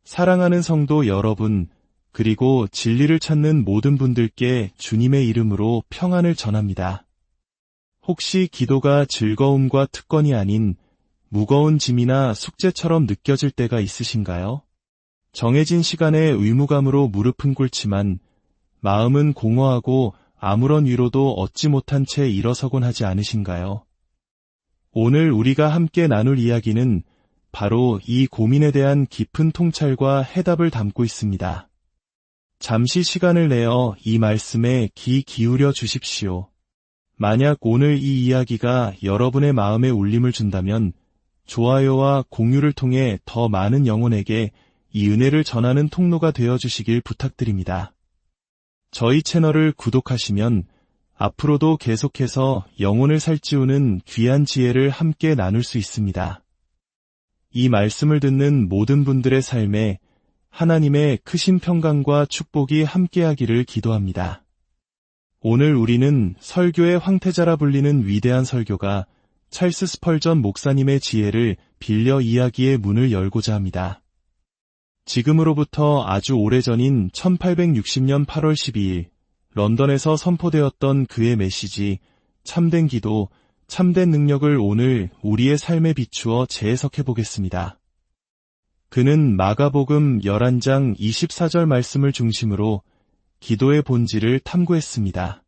사랑하는 성도 여러분, 그리고 진리를 찾는 모든 분들께 주님의 이름으로 평안을 전합니다. 혹시 기도가 즐거움과 특권이 아닌 무거운 짐이나 숙제처럼 느껴질 때가 있으신가요? 정해진 시간에 의무감으로 무릎은 꿇지만 마음은 공허하고 아무런 위로도 얻지 못한 채 일어서곤 하지 않으신가요? 오늘 우리가 함께 나눌 이야기는 바로 이 고민에 대한 깊은 통찰과 해답을 담고 있습니다. 잠시 시간을 내어 이 말씀에 귀 기울여 주십시오. 만약 오늘 이 이야기가 여러분의 마음에 울림을 준다면 좋아요와 공유를 통해 더 많은 영혼에게 이 은혜를 전하는 통로가 되어주시길 부탁드립니다. 저희 채널을 구독하시면 앞으로도 계속해서 영혼을 살찌우는 귀한 지혜를 함께 나눌 수 있습니다. 이 말씀을 듣는 모든 분들의 삶에 하나님의 크신 평강과 축복이 함께하기를 기도합니다. 오늘 우리는 설교의 황태자라 불리는 위대한 설교가 찰스 스펄전 목사님의 지혜를 빌려 이야기의 문을 열고자 합니다. 지금으로부터 아주 오래전인 1860년 8월 12일 런던에서 선포되었던 그의 메시지 참된 기도, 참된 능력을 오늘 우리의 삶에 비추어 재해석해 보겠습니다. 그는 마가복음 11장 24절 말씀을 중심으로 기도의 본질을 탐구했습니다.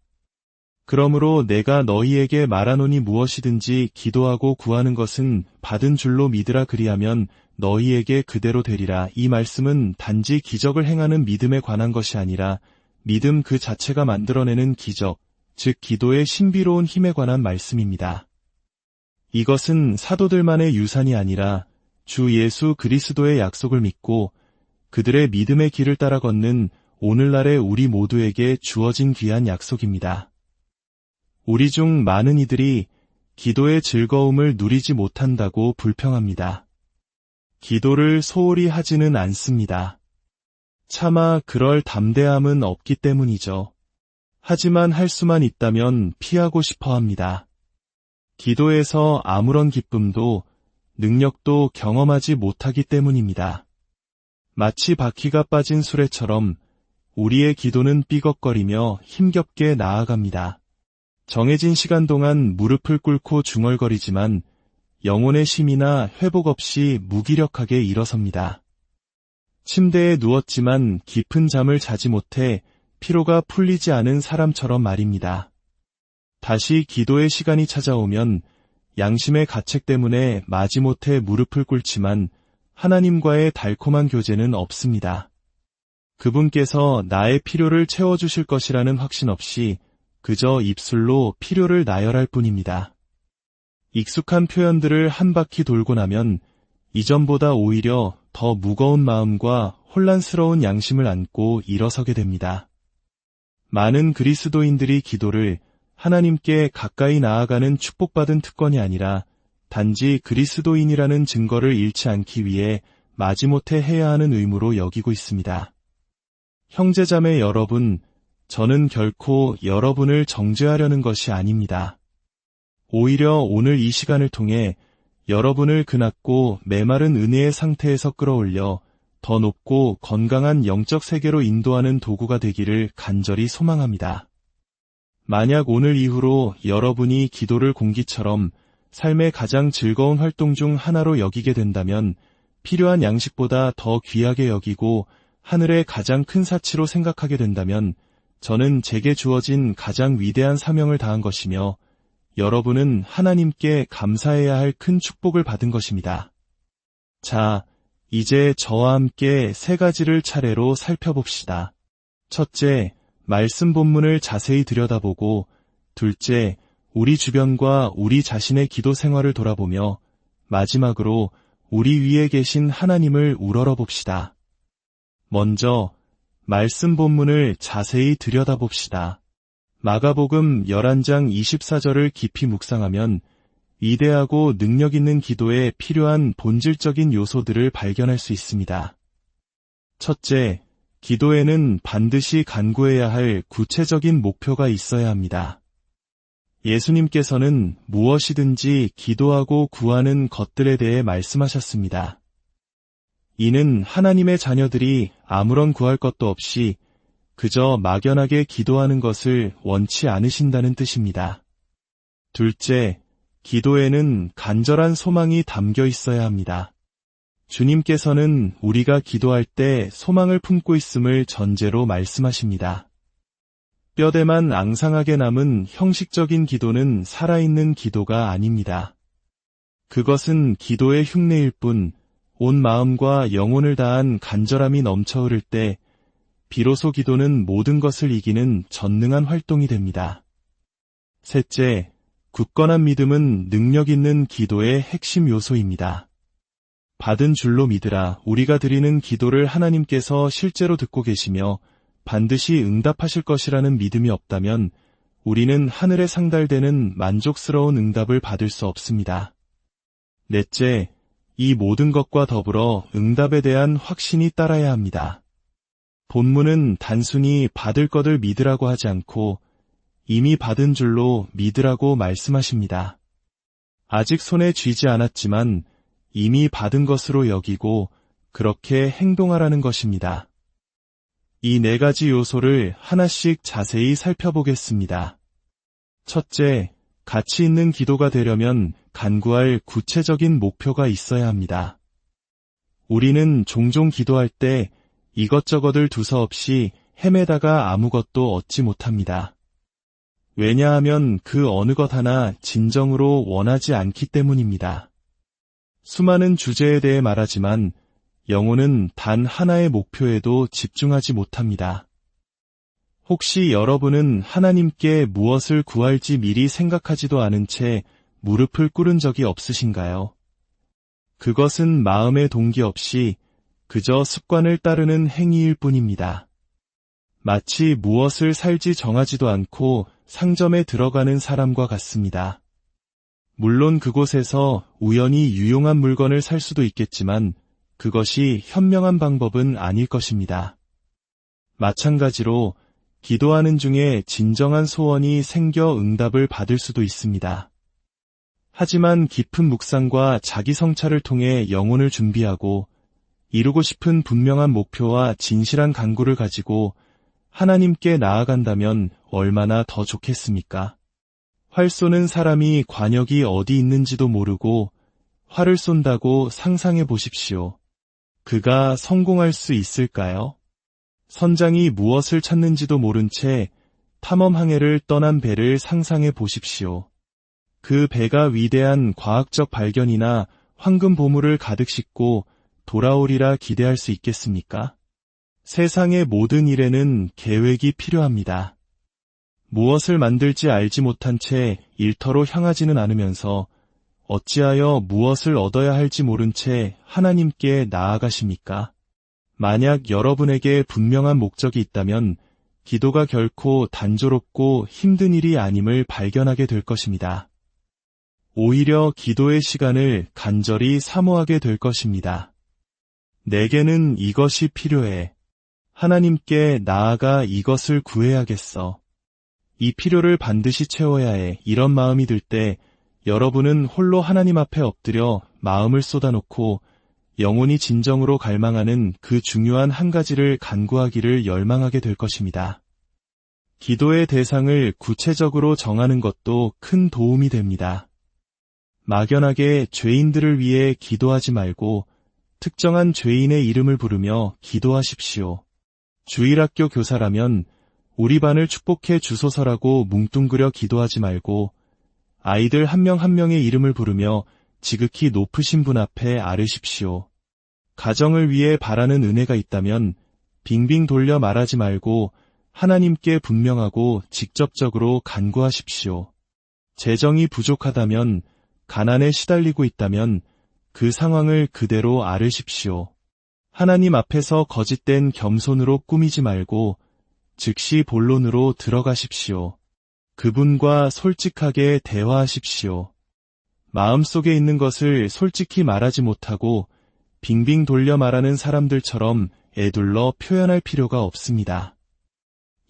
그러므로 내가 너희에게 말하노니 무엇이든지 기도하고 구하는 것은 받은 줄로 믿으라 그리하면 너희에게 그대로 되리라. 이 말씀은 단지 기적을 행하는 믿음에 관한 것이 아니라 믿음 그 자체가 만들어내는 기적, 즉 기도의 신비로운 힘에 관한 말씀입니다. 이것은 사도들만의 유산이 아니라 주 예수 그리스도의 약속을 믿고 그들의 믿음의 길을 따라 걷는 오늘날의 우리 모두에게 주어진 귀한 약속입니다. 우리 중 많은 이들이 기도의 즐거움을 누리지 못한다고 불평합니다. 기도를 소홀히 하지는 않습니다. 차마 그럴 담대함은 없기 때문이죠. 하지만 할 수만 있다면 피하고 싶어 합니다. 기도에서 아무런 기쁨도 능력도 경험하지 못하기 때문입니다. 마치 바퀴가 빠진 수레처럼 우리의 기도는 삐걱거리며 힘겹게 나아갑니다. 정해진 시간 동안 무릎을 꿇고 중얼거리지만 영혼의 쉼이나 회복 없이 무기력하게 일어섭니다. 침대에 누웠지만 깊은 잠을 자지 못해 피로가 풀리지 않은 사람처럼 말입니다. 다시 기도의 시간이 찾아오면 양심의 가책 때문에 마지못해 무릎을 꿇지만 하나님과의 달콤한 교제는 없습니다. 그분께서 나의 필요를 채워주실 것이라는 확신 없이 그저 입술로 필요를 나열할 뿐입니다. 익숙한 표현들을 한 바퀴 돌고 나면 이전보다 오히려 더 무거운 마음과 혼란스러운 양심을 안고 일어서게 됩니다. 많은 그리스도인들이 기도를 하나님께 가까이 나아가는 축복받은 특권이 아니라 단지 그리스도인이라는 증거를 잃지 않기 위해 마지못해 해야 하는 의무로 여기고 있습니다. 형제자매 여러분, 저는 결코 여러분을 정죄하려는 것이 아닙니다. 오히려 오늘 이 시간을 통해 여러분을 그낮고 메마른 은혜의 상태에서 끌어올려 더 높고 건강한 영적 세계로 인도하는 도구가 되기를 간절히 소망합니다. 만약 오늘 이후로 여러분이 기도를 공기처럼 삶의 가장 즐거운 활동 중 하나로 여기게 된다면 필요한 양식보다 더 귀하게 여기고 하늘의 가장 큰 사치로 생각하게 된다면 저는 제게 주어진 가장 위대한 사명을 다한 것이며 여러분은 하나님께 감사해야 할 큰 축복을 받은 것입니다. 자, 이제 저와 함께 세 가지를 차례로 살펴봅시다. 첫째, 말씀 본문을 자세히 들여다보고 둘째, 우리 주변과 우리 자신의 기도 생활을 돌아보며 마지막으로 우리 위에 계신 하나님을 우러러봅시다. 먼저 말씀 본문을 자세히 들여다봅시다. 마가복음 11장 24절을 깊이 묵상하면 위대하고 능력 있는 기도에 필요한 본질적인 요소들을 발견할 수 있습니다. 첫째, 기도에는 반드시 간구해야 할 구체적인 목표가 있어야 합니다. 예수님께서는 무엇이든지 기도하고 구하는 것들에 대해 말씀하셨습니다. 이는 하나님의 자녀들이 아무런 구할 것도 없이 그저 막연하게 기도하는 것을 원치 않으신다는 뜻입니다. 둘째, 기도에는 간절한 소망이 담겨 있어야 합니다. 주님께서는 우리가 기도할 때 소망을 품고 있음을 전제로 말씀하십니다. 뼈대만 앙상하게 남은 형식적인 기도는 살아있는 기도가 아닙니다. 그것은 기도의 흉내일 뿐, 온 마음과 영혼을 다한 간절함이 넘쳐 흐를 때 비로소 기도는 모든 것을 이기는 전능한 활동이 됩니다. 셋째, 굳건한 믿음은 능력 있는 기도의 핵심 요소입니다. 받은 줄로 믿으라. 우리가 드리는 기도를 하나님께서 실제로 듣고 계시며 반드시 응답하실 것이라는 믿음이 없다면 우리는 하늘에 상달되는 만족스러운 응답을 받을 수 없습니다. 넷째, 이 모든 것과 더불어 응답에 대한 확신이 따라야 합니다. 본문은 단순히 받을 것을 믿으라고 하지 않고 이미 받은 줄로 믿으라고 말씀하십니다. 아직 손에 쥐지 않았지만 이미 받은 것으로 여기고 그렇게 행동하라는 것입니다. 이 네 가지 요소를 하나씩 자세히 살펴보겠습니다. 첫째, 가치 있는 기도가 되려면 간구할 구체적인 목표가 있어야 합니다. 우리는 종종 기도할 때 이것저것을 두서없이 헤매다가 아무것도 얻지 못합니다. 왜냐하면 그 어느 것 하나 진정으로 원하지 않기 때문입니다. 수많은 주제에 대해 말하지만 영혼은 단 하나의 목표에도 집중하지 못합니다. 혹시 여러분은 하나님께 무엇을 구할지 미리 생각하지도 않은 채 무릎을 꿇은 적이 없으신가요? 그것은 마음의 동기 없이 그저 습관을 따르는 행위일 뿐입니다. 마치 무엇을 살지 정하지도 않고 상점에 들어가는 사람과 같습니다. 물론 그곳에서 우연히 유용한 물건을 살 수도 있겠지만 그것이 현명한 방법은 아닐 것입니다. 마찬가지로 기도하는 중에 진정한 소원이 생겨 응답을 받을 수도 있습니다. 하지만 깊은 묵상과 자기 성찰을 통해 영혼을 준비하고 이루고 싶은 분명한 목표와 진실한 간구를 가지고 하나님께 나아간다면 얼마나 더 좋겠습니까? 활 쏘는 사람이 관역이 어디 있는지도 모르고 활을 쏜다고 상상해 보십시오. 그가 성공할 수 있을까요? 선장이 무엇을 찾는지도 모른 채 탐험 항해를 떠난 배를 상상해 보십시오. 그 배가 위대한 과학적 발견이나 황금 보물을 가득 싣고 돌아오리라 기대할 수 있겠습니까? 세상의 모든 일에는 계획이 필요합니다. 무엇을 만들지 알지 못한 채 일터로 향하지는 않으면서 어찌하여 무엇을 얻어야 할지 모른 채 하나님께 나아가십니까? 만약 여러분에게 분명한 목적이 있다면 기도가 결코 단조롭고 힘든 일이 아님을 발견하게 될 것입니다. 오히려 기도의 시간을 간절히 사모하게 될 것입니다. 내게는 이것이 필요해. 하나님께 나아가 이것을 구해야겠어. 이 필요를 반드시 채워야 해. 이런 마음이 들 때 여러분은 홀로 하나님 앞에 엎드려 마음을 쏟아놓고 영혼이 진정으로 갈망하는 그 중요한 한 가지를 간구하기를 열망하게 될 것입니다. 기도의 대상을 구체적으로 정하는 것도 큰 도움이 됩니다. 막연하게 죄인들을 위해 기도하지 말고 특정한 죄인의 이름을 부르며 기도하십시오. 주일학교 교사라면 우리 반을 축복해 주소서라고 뭉뚱그려 기도하지 말고 아이들 한 명 한 명의 이름을 부르며 지극히 높으신 분 앞에 아뢰십시오. 가정을 위해 바라는 은혜가 있다면 빙빙 돌려 말하지 말고 하나님께 분명하고 직접적으로 간구하십시오. 재정이 부족하다면, 가난에 시달리고 있다면 그 상황을 그대로 아뢰십시오. 하나님 앞에서 거짓된 겸손으로 꾸미지 말고 즉시 본론으로 들어가십시오. 그분과 솔직하게 대화하십시오. 마음속에 있는 것을 솔직히 말하지 못하고 빙빙 돌려 말하는 사람들처럼 애둘러 표현할 필요가 없습니다.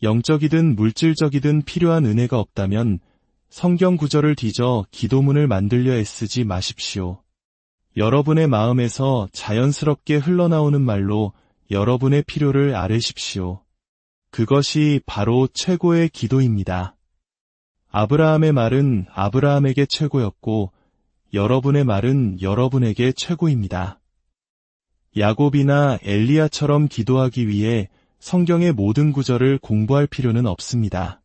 영적이든 물질적이든 필요한 은혜가 없다면 성경 구절을 뒤져 기도문을 만들려 애쓰지 마십시오. 여러분의 마음에서 자연스럽게 흘러나오는 말로 여러분의 필요를 아뢰십시오. 그것이 바로 최고의 기도입니다. 아브라함의 말은 아브라함에게 최고였고 여러분의 말은 여러분에게 최고입니다. 야곱이나 엘리야처럼 기도하기 위해 성경의 모든 구절을 공부할 필요는 없습니다.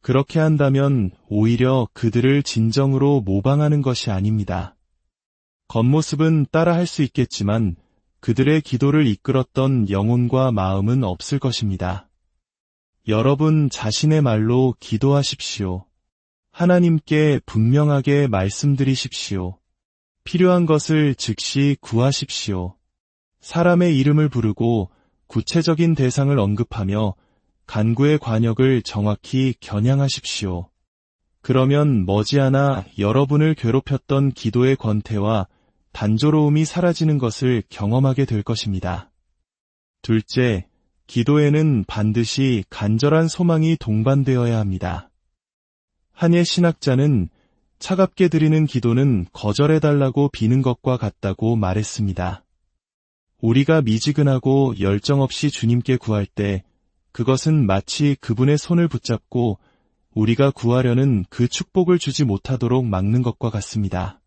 그렇게 한다면 오히려 그들을 진정으로 모방하는 것이 아닙니다. 겉모습은 따라할 수 있겠지만 그들의 기도를 이끌었던 영혼과 마음은 없을 것입니다. 여러분 자신의 말로 기도하십시오. 하나님께 분명하게 말씀드리십시오. 필요한 것을 즉시 구하십시오. 사람의 이름을 부르고 구체적인 대상을 언급하며 간구의 관역을 정확히 겨냥하십시오. 그러면 머지않아 여러분을 괴롭혔던 기도의 권태와 단조로움이 사라지는 것을 경험하게 될 것입니다. 둘째, 기도에는 반드시 간절한 소망이 동반되어야 합니다. 한 예 신학자는 차갑게 드리는 기도는 거절해달라고 비는 것과 같다고 말했습니다. 우리가 미지근하고 열정 없이 주님께 구할 때 그것은 마치 그분의 손을 붙잡고 우리가 구하려는 그 축복을 주지 못하도록 막는 것과 같습니다.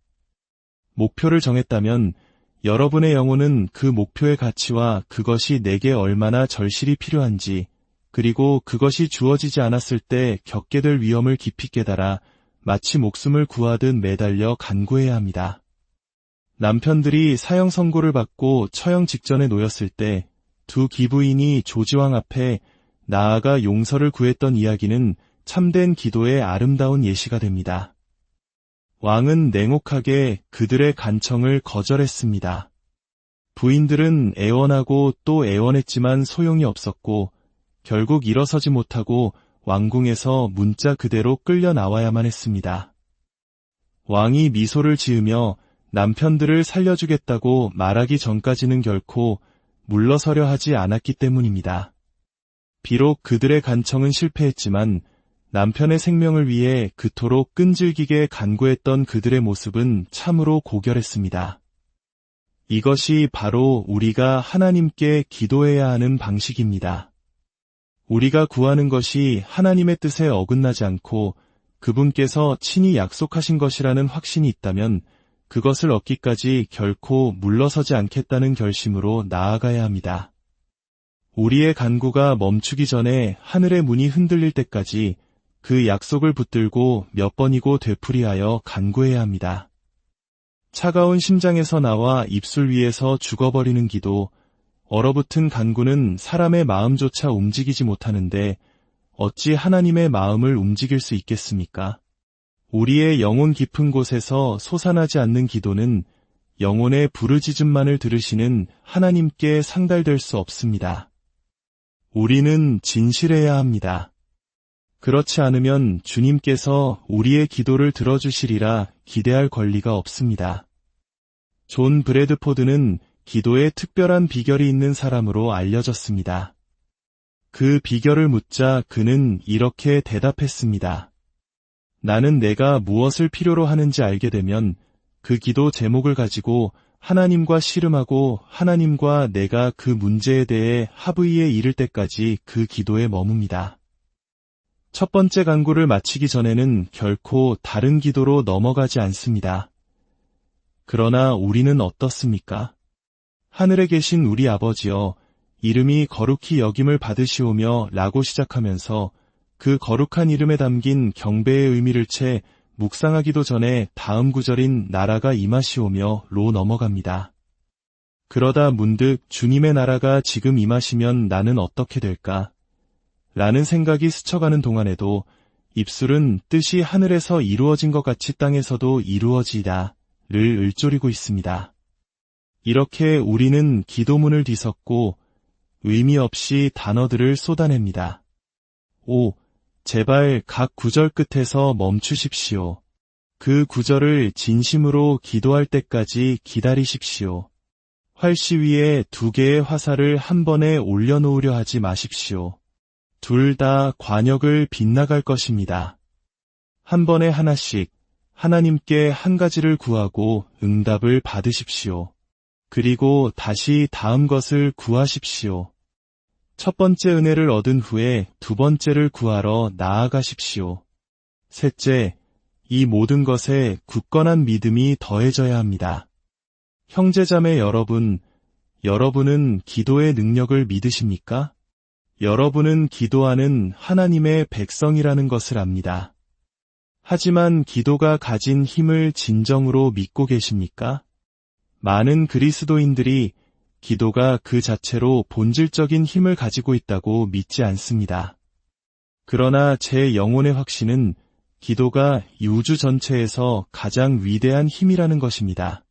목표를 정했다면 여러분의 영혼은 그 목표의 가치와 그것이 내게 얼마나 절실히 필요한지, 그리고 그것이 주어지지 않았을 때 겪게 될 위험을 깊이 깨달아 마치 목숨을 구하듯 매달려 간구해야 합니다. 남편들이 사형 선고를 받고 처형 직전에 놓였을 때 두 기부인이 조지왕 앞에 나아가 용서를 구했던 이야기는 참된 기도의 아름다운 예시가 됩니다. 왕은 냉혹하게 그들의 간청을 거절했습니다. 부인들은 애원하고 또 애원했지만 소용이 없었고 결국 일어서지 못하고 왕궁에서 문자 그대로 끌려 나와야만 했습니다. 왕이 미소를 지으며 남편들을 살려주겠다고 말하기 전까지는 결코 물러서려 하지 않았기 때문입니다. 비록 그들의 간청은 실패했지만 남편의 생명을 위해 그토록 끈질기게 간구했던 그들의 모습은 참으로 고결했습니다. 이것이 바로 우리가 하나님께 기도해야 하는 방식입니다. 우리가 구하는 것이 하나님의 뜻에 어긋나지 않고 그분께서 친히 약속하신 것이라는 확신이 있다면 그것을 얻기까지 결코 물러서지 않겠다는 결심으로 나아가야 합니다. 우리의 간구가 멈추기 전에 하늘의 문이 흔들릴 때까지 그 약속을 붙들고 몇 번이고 되풀이하여 간구해야 합니다. 차가운 심장에서 나와 입술 위에서 죽어버리는 기도, 얼어붙은 간구는 사람의 마음조차 움직이지 못하는데 어찌 하나님의 마음을 움직일 수 있겠습니까? 우리의 영혼 깊은 곳에서 솟아나지 않는 기도는 영혼의 부르짖음만을 들으시는 하나님께 상달될 수 없습니다. 우리는 진실해야 합니다. 그렇지 않으면 주님께서 우리의 기도를 들어주시리라 기대할 권리가 없습니다. 존 브래드포드는 기도에 특별한 비결이 있는 사람으로 알려졌습니다. 그 비결을 묻자 그는 이렇게 대답했습니다. 나는 내가 무엇을 필요로 하는지 알게 되면 그 기도 제목을 가지고 하나님과 씨름하고 하나님과 내가 그 문제에 대해 합의에 이를 때까지 그 기도에 머뭅니다. 첫 번째 간구를 마치기 전에는 결코 다른 기도로 넘어가지 않습니다. 그러나 우리는 어떻습니까? 하늘에 계신 우리 아버지여, 이름이 거룩히 여김을 받으시오며 라고 시작하면서 그 거룩한 이름에 담긴 경배의 의미를 채 묵상하기도 전에 다음 구절인 나라가 임하시오며 로 넘어갑니다. 그러다 문득 주님의 나라가 지금 임하시면 나는 어떻게 될까? 라는 생각이 스쳐가는 동안에도 입술은 뜻이 하늘에서 이루어진 것 같이 땅에서도 이루어지다 를 읊조리고 있습니다. 이렇게 우리는 기도문을 뒤섞고 의미 없이 단어들을 쏟아냅니다. 5. 제발 각 구절 끝에서 멈추십시오. 그 구절을 진심으로 기도할 때까지 기다리십시오. 활시 위에 두 개의 화살을 한 번에 올려놓으려 하지 마십시오. 둘 다 관역을 빗나갈 것입니다. 한 번에 하나씩, 하나님께 한 가지를 구하고 응답을 받으십시오. 그리고 다시 다음 것을 구하십시오. 첫 번째 은혜를 얻은 후에 두 번째를 구하러 나아가십시오. 셋째, 이 모든 것에 굳건한 믿음이 더해져야 합니다. 형제자매 여러분, 여러분은 기도의 능력을 믿으십니까? 여러분은 기도하는 하나님의 백성이라는 것을 압니다. 하지만 기도가 가진 힘을 진정으로 믿고 계십니까? 많은 그리스도인들이 기도가 그 자체로 본질적인 힘을 가지고 있다고 믿지 않습니다. 그러나 제 영혼의 확신은 기도가 이 우주 전체에서 가장 위대한 힘이라는 것입니다.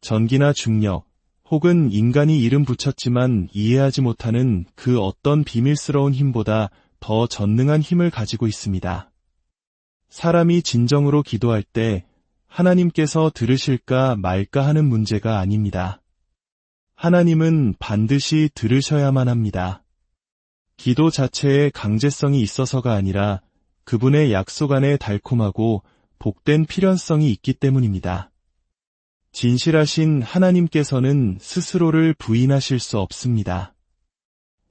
전기나 중력, 혹은 인간이 이름 붙였지만 이해하지 못하는 그 어떤 비밀스러운 힘보다 더 전능한 힘을 가지고 있습니다. 사람이 진정으로 기도할 때 하나님께서 들으실까 말까 하는 문제가 아닙니다. 하나님은 반드시 들으셔야만 합니다. 기도 자체에 강제성이 있어서가 아니라 그분의 약속 안에 달콤하고 복된 필연성이 있기 때문입니다. 진실하신 하나님께서는 스스로를 부인하실 수 없습니다.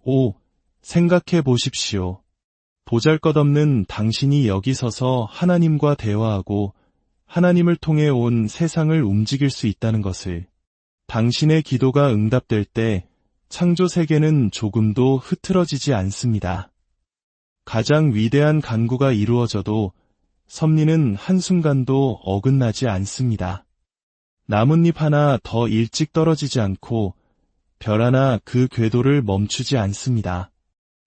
5. 생각해 보십시오. 보잘것없는 당신이 여기 서서 하나님과 대화하고 하나님을 통해 온 세상을 움직일 수 있다는 것을. 당신의 기도가 응답될 때 창조 세계는 조금도 흐트러지지 않습니다. 가장 위대한 간구가 이루어져도 섭리는 한순간도 어긋나지 않습니다. 나뭇잎 하나 더 일찍 떨어지지 않고 별 하나 그 궤도를 멈추지 않습니다.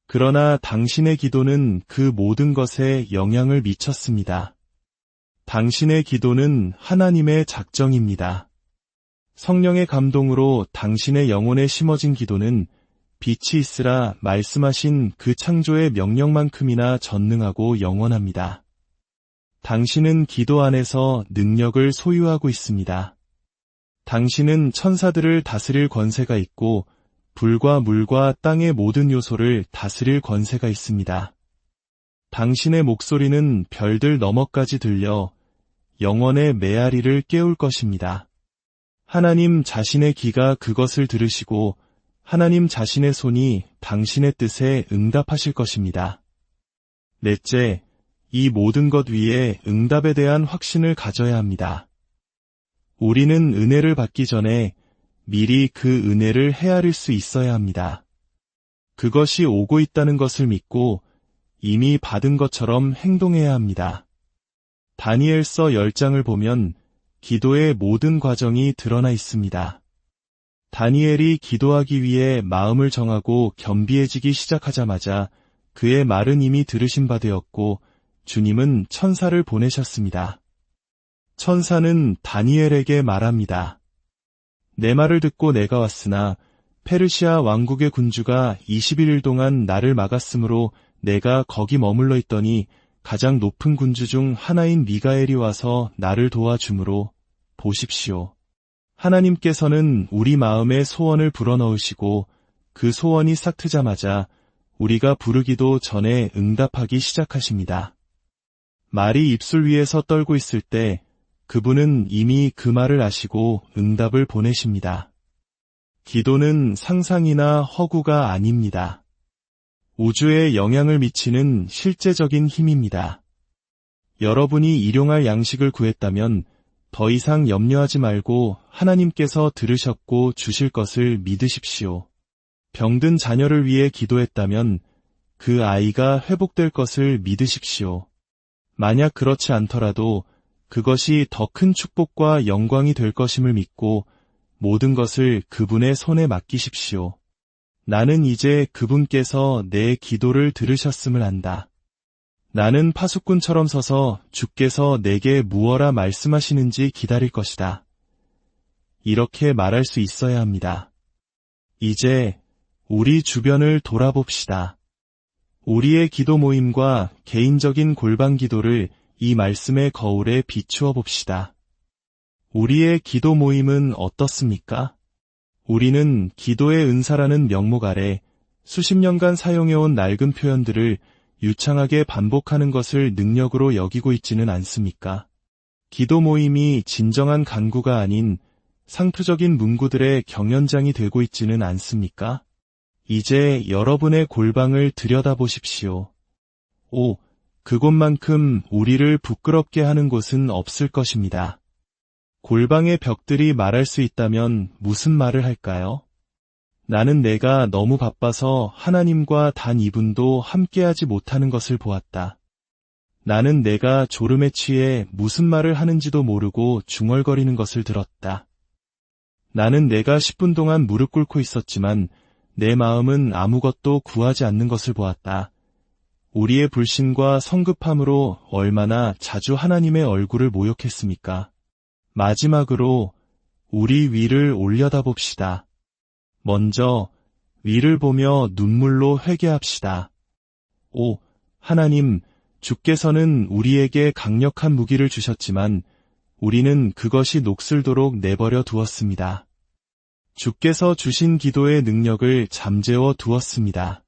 그러나 당신의 기도는 그 모든 것에 영향을 미쳤습니다. 당신의 기도는 하나님의 작정입니다. 성령의 감동으로 당신의 영혼에 심어진 기도는 빛이 있으라 말씀하신 그 창조의 명령만큼이나 전능하고 영원합니다. 당신은 기도 안에서 능력을 소유하고 있습니다. 당신은 천사들을 다스릴 권세가 있고 불과 물과 땅의 모든 요소를 다스릴 권세가 있습니다. 당신의 목소리는 별들 너머까지 들려 영원의 메아리를 깨울 것입니다. 하나님 자신의 귀가 그것을 들으시고 하나님 자신의 손이 당신의 뜻에 응답하실 것입니다. 넷째, 이 모든 것 위에 응답에 대한 확신을 가져야 합니다. 우리는 은혜를 받기 전에 미리 그 은혜를 헤아릴 수 있어야 합니다. 그것이 오고 있다는 것을 믿고 이미 받은 것처럼 행동해야 합니다. 다니엘서 10장을 보면 기도의 모든 과정이 드러나 있습니다. 다니엘이 기도하기 위해 마음을 정하고 겸비해지기 시작하자마자 그의 말은 이미 들으신 바 되었고 주님은 천사를 보내셨습니다. 천사는 다니엘에게 말합니다. 내 말을 듣고 내가 왔으나 페르시아 왕국의 군주가 21일 동안 나를 막았으므로 내가 거기 머물러 있더니 가장 높은 군주 중 하나인 미가엘이 와서 나를 도와주므로 보십시오. 하나님께서는 우리 마음에 소원을 불어넣으시고 그 소원이 싹 트자마자 우리가 부르기도 전에 응답하기 시작하십니다. 말이 입술 위에서 떨고 있을 때 그분은 이미 그 말을 아시고 응답을 보내십니다. 기도는 상상이나 허구가 아닙니다. 우주에 영향을 미치는 실제적인 힘입니다. 여러분이 일용할 양식을 구했다면 더 이상 염려하지 말고 하나님께서 들으셨고 주실 것을 믿으십시오. 병든 자녀를 위해 기도했다면 그 아이가 회복될 것을 믿으십시오. 만약 그렇지 않더라도 그것이 더 큰 축복과 영광이 될 것임을 믿고 모든 것을 그분의 손에 맡기십시오. 나는 이제 그분께서 내 기도를 들으셨음을 안다. 나는 파수꾼처럼 서서 주께서 내게 무엇라 말씀하시는지 기다릴 것이다. 이렇게 말할 수 있어야 합니다. 이제 우리 주변을 돌아봅시다. 우리의 기도 모임과 개인적인 골방 기도를 이 말씀의 거울에 비추어 봅시다. 우리의 기도 모임은 어떻습니까? 우리는 기도의 은사라는 명목 아래 수십 년간 사용해온 낡은 표현들을 유창하게 반복하는 것을 능력으로 여기고 있지는 않습니까? 기도 모임이 진정한 간구가 아닌 상투적인 문구들의 경연장이 되고 있지는 않습니까? 이제 여러분의 골방을 들여다보십시오. 그곳만큼 우리를 부끄럽게 하는 곳은 없을 것입니다. 골방의 벽들이 말할 수 있다면 무슨 말을 할까요? 나는 내가 너무 바빠서 하나님과 단 2분도 함께하지 못하는 것을 보았다. 나는 내가 졸음에 취해 무슨 말을 하는지도 모르고 중얼거리는 것을 들었다. 나는 내가 10분 동안 무릎 꿇고 있었지만 내 마음은 아무것도 구하지 않는 것을 보았다. 우리의 불신과 성급함으로 얼마나 자주 하나님의 얼굴을 모욕했습니까? 마지막으로 우리 위를 올려다봅시다. 먼저 위를 보며 눈물로 회개합시다. 하나님, 주께서는 우리에게 강력한 무기를 주셨지만 우리는 그것이 녹슬도록 내버려 두었습니다. 주께서 주신 기도의 능력을 잠재워 두었습니다.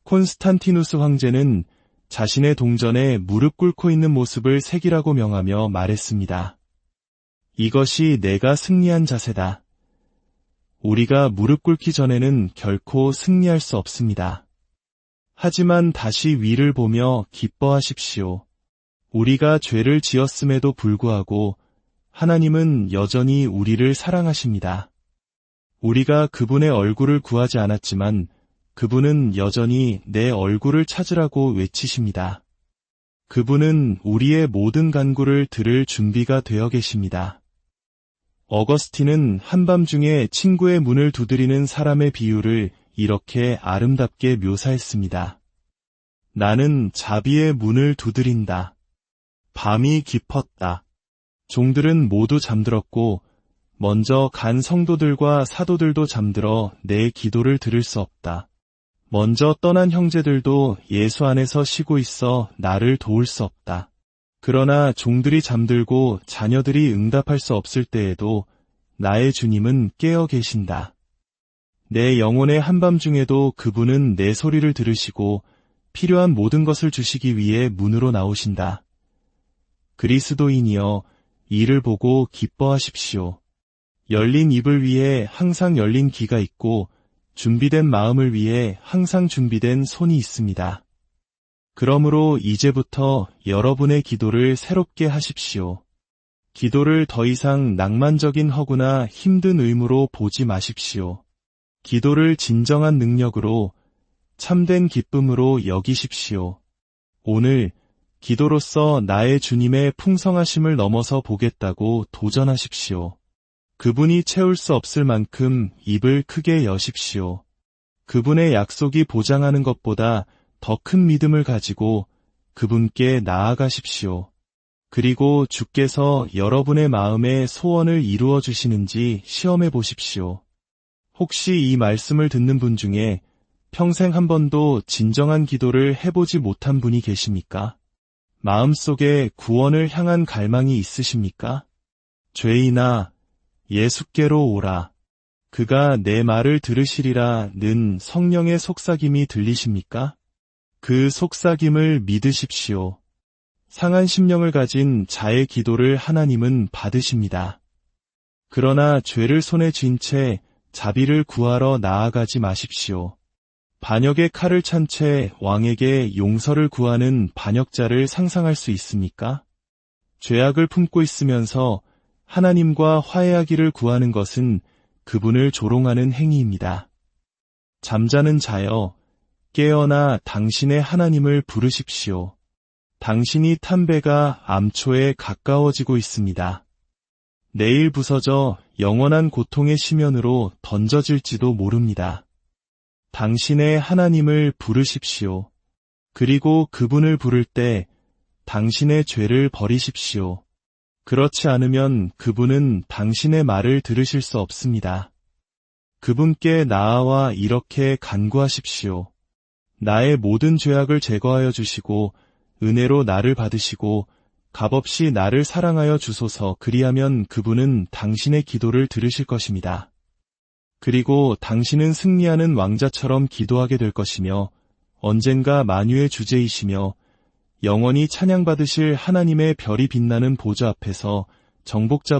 콘스탄티누스 황제는 자신의 동전에 무릎 꿇고 있는 모습을 색이라고 명하며 말했습니다. 이것이 내가 승리한 자세다. 우리가 무릎 꿇기 전에는 결코 승리할 수 없습니다. 하지만 다시 위를 보며 기뻐하십시오. 우리가 죄를 지었음에도 불구하고 하나님은 여전히 우리를 사랑하십니다. 우리가 그분의 얼굴을 구하지 않았지만 그분은 여전히 내 얼굴을 찾으라고 외치십니다. 그분은 우리의 모든 간구를 들을 준비가 되어 계십니다. 어거스틴은 한밤중에 친구의 문을 두드리는 사람의 비유를 이렇게 아름답게 묘사했습니다. 나는 자비의 문을 두드린다. 밤이 깊었다. 종들은 모두 잠들었고 먼저 간 성도들과 사도들도 잠들어 내 기도를 들을 수 없다. 먼저 떠난 형제들도 예수 안에서 쉬고 있어 나를 도울 수 없다. 그러나 종들이 잠들고 자녀들이 응답할 수 없을 때에도 나의 주님은 깨어 계신다. 내 영혼의 한밤중에도 그분은 내 소리를 들으시고 필요한 모든 것을 주시기 위해 문으로 나오신다. 그리스도인이여, 이를 보고 기뻐하십시오. 열린 입을 위해 항상 열린 귀가 있고 준비된 마음을 위해 항상 준비된 손이 있습니다. 그러므로 이제부터 여러분의 기도를 새롭게 하십시오. 기도를 더 이상 낭만적인 허구나 힘든 의무로 보지 마십시오. 기도를 진정한 능력으로, 참된 기쁨으로 여기십시오. 오늘 기도로서 나의 주님의 풍성하심을 넘어서 보겠다고 도전하십시오. 그분이 채울 수 없을 만큼 입을 크게 여십시오. 그분의 약속이 보장하는 것보다 더 큰 믿음을 가지고 그분께 나아가십시오. 그리고 주께서 여러분의 마음의 소원을 이루어 주시는지 시험해 보십시오. 혹시 이 말씀을 듣는 분 중에 평생 한 번도 진정한 기도를 해보지 못한 분이 계십니까? 마음속에 구원을 향한 갈망이 있으십니까? 죄인아, 예수께로 오라. 그가 내 말을 들으시리라는 성령의 속삭임이 들리십니까? 그 속삭임을 믿으십시오. 상한 심령을 가진 자의 기도를 하나님은 받으십니다. 그러나 죄를 손에 쥔 채 자비를 구하러 나아가지 마십시오. 반역의 칼을 찬 채 왕에게 용서를 구하는 반역자를 상상할 수 있습니까? 죄악을 품고 있으면서 하나님과 화해하기를 구하는 것은 그분을 조롱하는 행위입니다. 잠자는 자여, 깨어나 당신의 하나님을 부르십시오. 당신이 탄 배가 암초에 가까워지고 있습니다. 내일 부서져 영원한 고통의 심연으로 던져질지도 모릅니다. 당신의 하나님을 부르십시오. 그리고 그분을 부를 때 당신의 죄를 버리십시오. 그렇지 않으면 그분은 당신의 말을 들으실 수 없습니다. 그분께 나아와 이렇게 간구하십시오. 나의 모든 죄악을 제거하여 주시고 은혜로 나를 받으시고 값없이 나를 사랑하여 주소서. 그리하면 그분은 당신의 기도를 들으실 것입니다. 그리고 당신은 승리하는 왕자처럼 기도하게 될 것이며 언젠가 만유의 주제이시며 영원히 찬양받으실 하나님의 별이 빛나는 보좌 앞에서 정복자